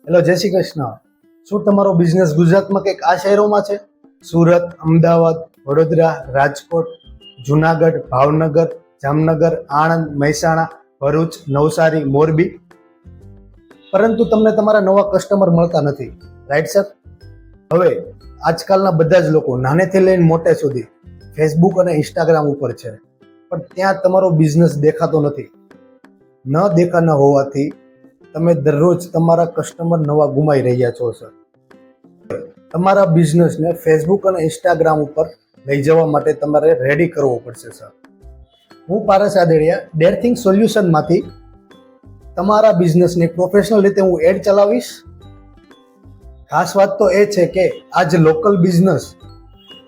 Hello, જય શ્રી કૃષ્ણ. શું તમારો બિઝનેસ ગુજરાતમાં કંઈક આ શહેરોમાં છે? સુરત, અમદાવાદ, વડોદરા, રાજકોટ, જુનાગઢ, ભાવનગર, જામનગર, આણંદ, મહેસાણા, ભરૂચ, નવસારી, મોરબી, પરંતુ તમને તમારા નવા કસ્ટમર મળતા નથી, રાઈટ સર? હવે આજકાલના બધા જ લોકો નાનેથી લઈને મોટે સુધી ફેસબુક અને ઇન્સ્ટાગ્રામ ઉપર છે, પણ ત્યાં તમારો બિઝનેસ દેખાતો નથી. ન દેખાના હોવાથી તમે દરરોજ તમારા કસ્ટમર નવા ગુમાઈ રહ્યા છો સર. તમારા બિઝનેસને ફેસબુક અને ઇન્સ્ટાગ્રામ ઉપર લઈ જવા માટે તમારે રેડી કરવો પડશે સર. હું પારસ આદેડિયા ડેરથિંગ સોલ્યુશનમાંથી તમારા બિઝનેસને પ્રોફેશનલ રીતે હું એડ ચલાવીશ. ખાસ વાત તો એ છે કે આજ લોકલ બિઝનેસ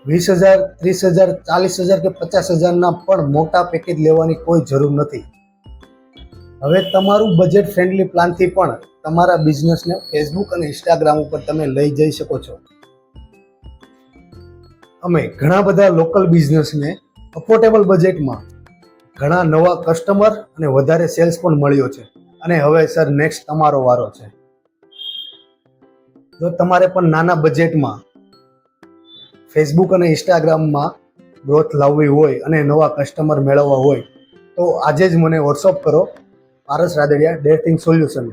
20,000, 30,000, 40,000 કે 50,000ના પણ મોટા પેકેજ લેવાની કોઈ જરૂર નથી. હવે તમારું બજેટ ફ્રેન્ડલી પ્લાનથી પણ તમારા બિઝનેસને ફેસબુક અને ઇન્સ્ટાગ્રામ ઉપર તમે લઈ જઈ શકો છો. અમે ઘણા બધા લોકલ બિઝનેસને અફોર્ડેબલ બજેટમાં ઘણા નવા કસ્ટમર અને વધારે સેલ્સ પણ મળ્યો છે. અને હવે સર નેક્સ્ટ તમારો વારો છે. જો તમારે પણ નાના બજેટમાં ફેસબુક અને ઇન્સ્ટાગ્રામમાં ગ્રોથ લાવવી હોય અને નવા કસ્ટમર મેળવવા હોય તો આજે જ મને વોટ્સઅપ કરો, પારસ રાદડિયા ડેરથિંગ સોલ્યુશન.